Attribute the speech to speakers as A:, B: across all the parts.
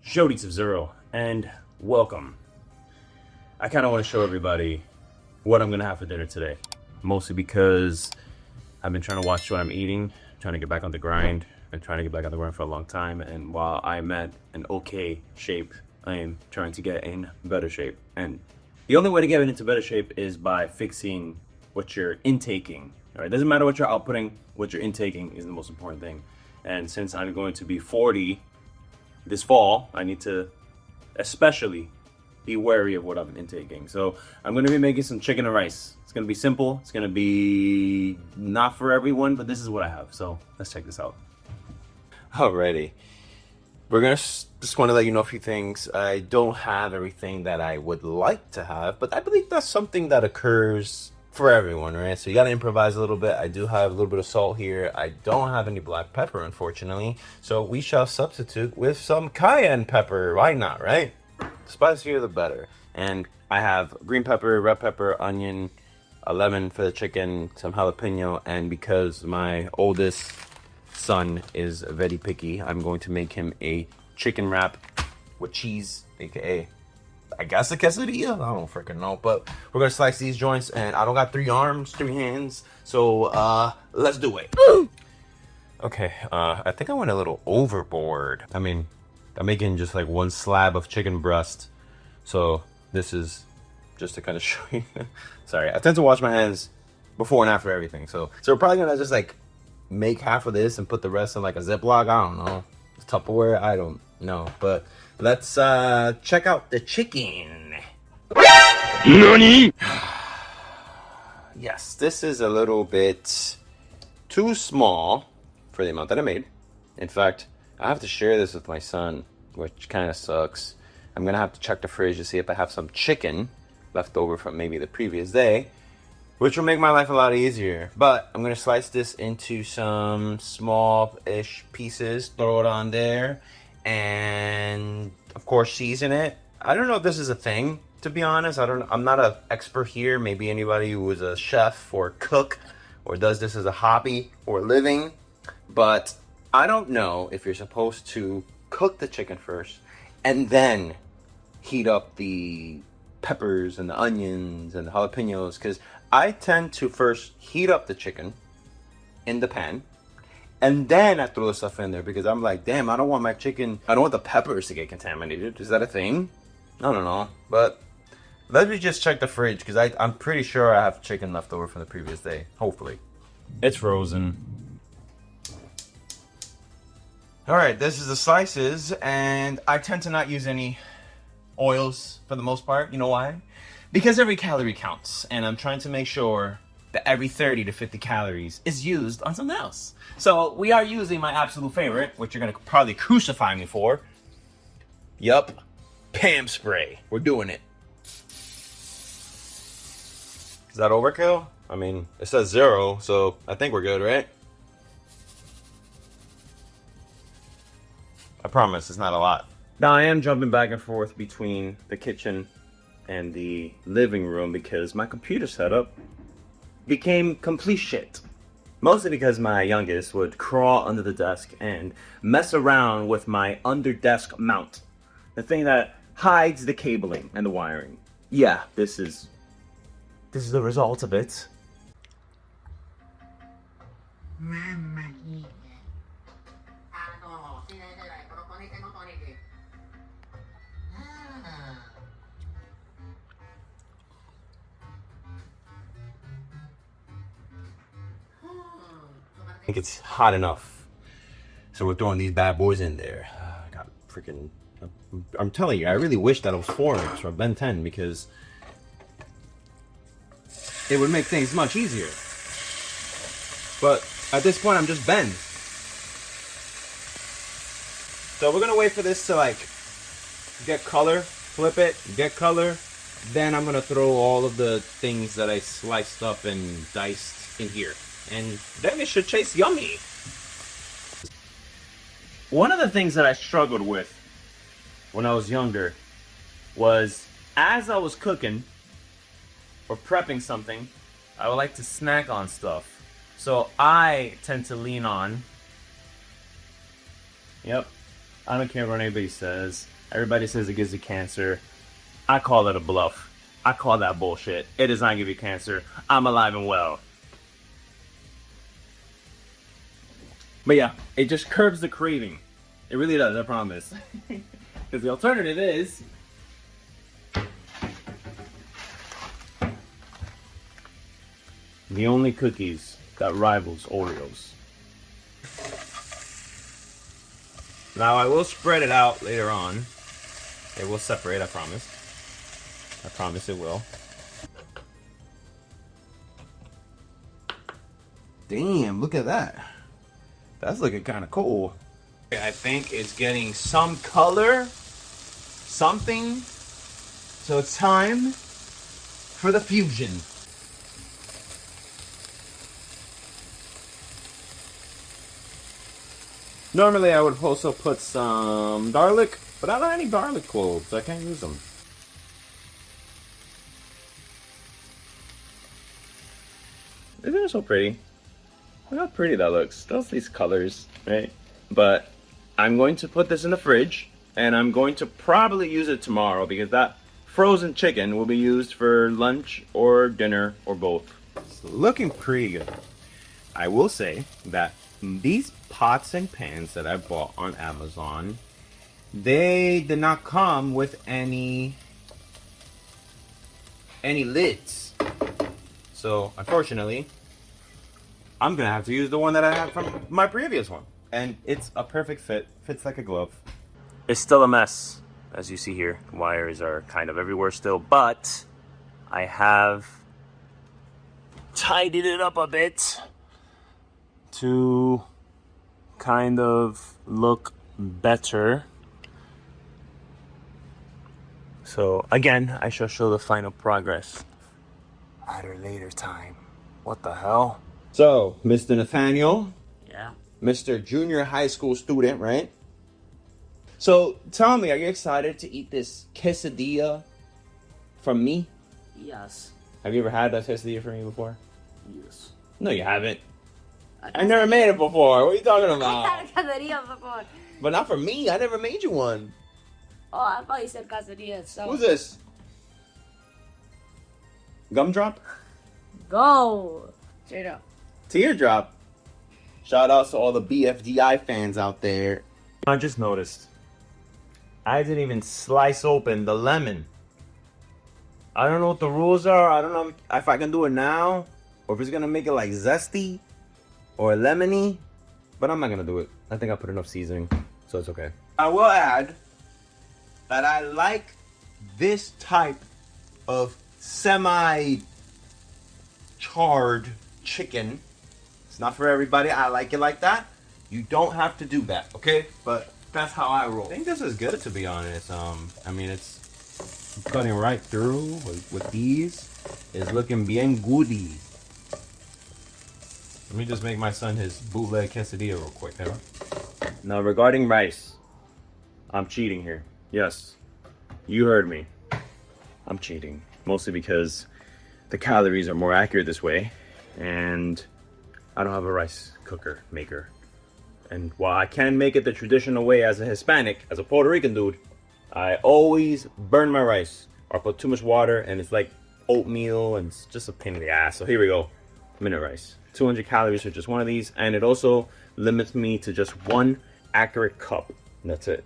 A: Gersonzero, and welcome. I kind of want to show everybody what I'm gonna have for dinner today, mostly because I've been trying to watch what I'm eating, trying to get back on the grind. Been trying to get back on the grind for a long time, and while I'm at an okay shape, I am trying to get in better shape. And the only way to get into better shape is by fixing what you're intaking. All right, doesn't matter what you're outputting, what you're intaking is the most important thing. And since I'm going to be 40 this fall, I need to especially be wary of what I've been intaking. So I'm going to be making some chicken and rice. It's going to be simple. It's going to be not for everyone, but this is what I have. So let's check this out.
B: Alrighty. We're going to just want to let you know a few things. I don't have everything that I would like to have, but I believe that's something that occurs for everyone, right? So you got to improvise a little bit. I do have a little bit of salt here. I don't have any black pepper, unfortunately. So we shall substitute with some cayenne pepper. Why not, right? The spicier, the better. And I have green pepper, red pepper, onion, a lemon for the chicken, some jalapeno, and because my oldest son is very picky, I'm going to make him a chicken wrap with cheese, aka I guess a quesadilla. I don't freaking know, but we're gonna slice these joints, and I don't got 3 arms, 3 hands, so let's do it. Okay, I think I went a little overboard. I mean, I'm making just like 1 slab of chicken breast, so this is just to kind of show you. Sorry, I tend to wash my hands before and after everything, so we're probably gonna just like make half of this and put the rest in like a Ziploc. I don't know, Tupperware. I don't know, but let's check out the chicken. NANI? Yes, this is a little bit too small for the amount that I made. In fact, I have to share this with my son, which kind of sucks. I'm gonna have to check the fridge to see if I have some chicken left over from maybe the previous day, which will make my life a lot easier. But I'm gonna slice this into some small-ish pieces, throw it on there, and of course season it. I don't know if this is a thing, to be honest. I'm not an expert here. Maybe anybody who is a chef or cook or does this as a hobby or living, but I don't know if you're supposed to cook the chicken first and then heat up the peppers and the onions and the jalapenos, because I tend to first heat up the chicken in the pan, and then I throw the stuff in there because I'm like, damn, I don't want my chicken, I don't want the peppers to get contaminated. Is that a thing? I don't know. But let me just check the fridge because I'm pretty sure I have chicken left over from the previous day. Hopefully.
A: It's frozen.
B: Alright, this is the slices, and I tend to not use any oils for the most part. You know why? Because every calorie counts, and I'm trying to make sure that every 30 to 50 calories is used on something else. So we are using my absolute favorite, which you're gonna probably crucify me for. Yup, Pam spray. We're doing it. Is that overkill? I mean, it says 0, so I think we're good, right? I promise it's not a lot.
A: Now I am jumping back and forth between the kitchen and the living room because my computer setup became complete shit. Mostly because my youngest would crawl under the desk and mess around with my under desk mount. The thing that hides the cabling and the wiring. Yeah, this is the result of it.
B: I think it's hot enough, so we're throwing these bad boys in there. I got freaking, I'm telling you, I really wish that it was 4-inch or Ben 10 because it would make things much easier. But at this point, I'm just Ben. So we're gonna wait for this to like get color, flip it, get color. Then I'm gonna throw all of the things that I sliced up and diced in here. And then it should taste yummy.
A: One of the things that I struggled with when I was younger was as I was cooking or prepping something, I would like to snack on stuff. So I tend to lean on, I don't care what anybody says. Everybody says it gives you cancer. I call it a bluff. I call that bullshit. It does not give you cancer. I'm alive and well. But yeah, it just curbs the craving. It really does, I promise. Because the alternative is the only cookies that rivals Oreos. Now I will spread it out later on. It will separate, I promise. I promise it will. Damn, look at that. That's looking kind of cool. I think it's getting some color, something. So it's time for the fusion. Normally I would also put some garlic, but I don't have any garlic cloves. I can't use them. Isn't it so pretty? Look how pretty that looks. Those these colors, right? But I'm going to put this in the fridge, and I'm going to probably use it tomorrow because that frozen chicken will be used for lunch or dinner or both. It's looking pretty good. I will say that these pots and pans that I bought on Amazon, they did not come with any lids. So unfortunately, I'm gonna have to use the one that I had from my previous one. And it's a perfect fit, fits like a glove. It's still a mess, as you see here. Wires are kind of everywhere still, but I have tidied it up a bit to kind of look better. So again, I shall show the final progress at a later time. What the hell? So, Mr. Nathaniel.
C: Yeah.
A: Mr. Junior high school student, right? So, tell me, are you excited to eat this quesadilla from me?
C: Yes.
A: Have you ever had that quesadilla from me before?
C: Yes.
A: No, you haven't. I never made it before. What are you talking
C: I
A: about?
C: had a quesadilla before.
A: But not for me. I never made you one.
C: Oh, I thought you said quesadilla. So
A: Who's this? Gumdrop?
C: go straight up.
A: Teardrop. Shout out to all the BFDI fans out there. I just noticed. I didn't even slice open the lemon. I don't know what the rules are. I don't know if I can do it now or if it's gonna make it like zesty or lemony. But I'm not gonna do it. I think I put enough seasoning, so it's okay. I will add that I like this type of semi-charred chicken. It's not for everybody. I like it like that. You don't have to do that, okay? But that's how I roll. I think this is good, to be honest. I mean, it's cutting right through with these. It's looking bien goody. Let me just make my son his bootleg quesadilla real quick, huh? Now, regarding rice, I'm cheating here. Yes, you heard me. I'm cheating. Mostly because the calories are more accurate this way. And I don't have a rice cooker maker. And while I can make it the traditional way as a Hispanic, as a Puerto Rican dude, I always burn my rice or put too much water and it's like oatmeal and it's just a pain in the ass. So here we go. Minute rice. 200 calories for just one of these. And it also limits me to just one accurate cup. And that's it.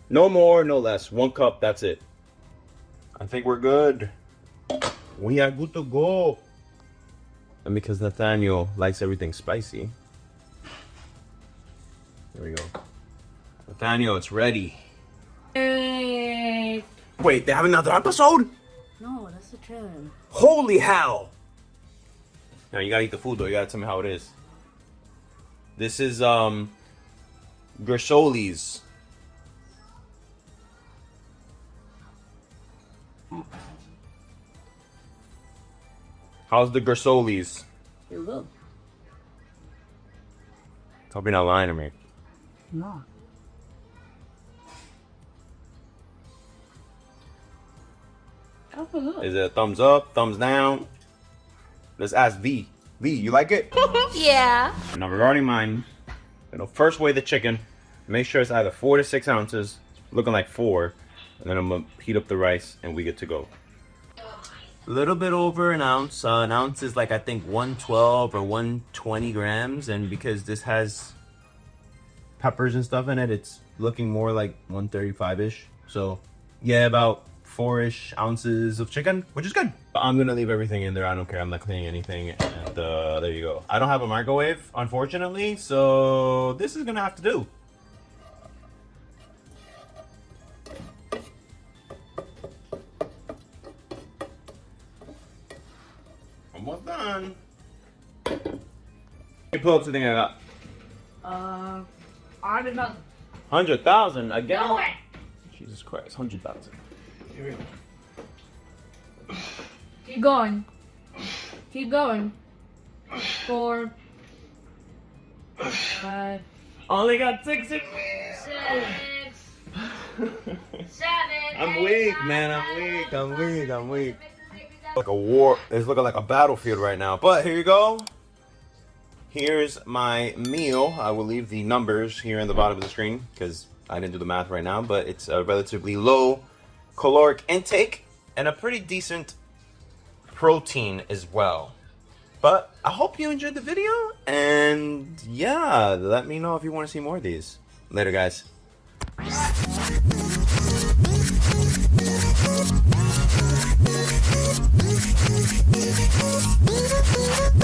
A: No more, no less. 1 cup, that's it. I think we're good. We are good to go. And because Nathaniel likes everything spicy. There we go. Nathaniel, it's ready.
C: Hey.
A: Wait, they have another episode?
C: No, that's the trailer.
A: Holy hell! Now you gotta eat the food though. You gotta tell me how it is. This is Gersonzero's. How's the Gersonzero's?
C: You're good.
A: Hope you're not lying to me.
C: No. Oh, good.
A: Is it a thumbs up, thumbs down? Let's ask V. V, you like it?
C: Yeah.
A: Now regarding mine, first weigh the chicken. Make sure it's either 4 to 6 ounces, looking like 4, and then I'm gonna heat up the rice and we get to go.
B: A little bit over an ounce. An ounce is like, I think 112 or 120 grams, and because this has peppers and stuff in it, it's looking more like 135-ish. So yeah, about 4-ish ounces of chicken, which is good. I'm gonna leave everything in there. I don't care. I'm not cleaning anything. And there you go. I don't have a microwave, unfortunately, so this is gonna have to do. Almost done. You pull up the thing I got.
C: I don't know.
B: 100,000 again.
C: No way.
A: Jesus Christ, 100,000.
B: Here we go.
C: Keep going. Keep going. 4, 5,
B: Only got 6 in
C: 7.
B: I'm weak, man. I'm weak. Like a war. It's looking like a battlefield right now. But here you go. Here's my meal. I will leave the numbers here in the bottom of the screen because I didn't do the math right now. But it's a relatively low caloric intake and a pretty decent protein as well. But I hope you enjoyed the video. And yeah, let me know if you want to see more of these. Later, guys.
D: Thank you.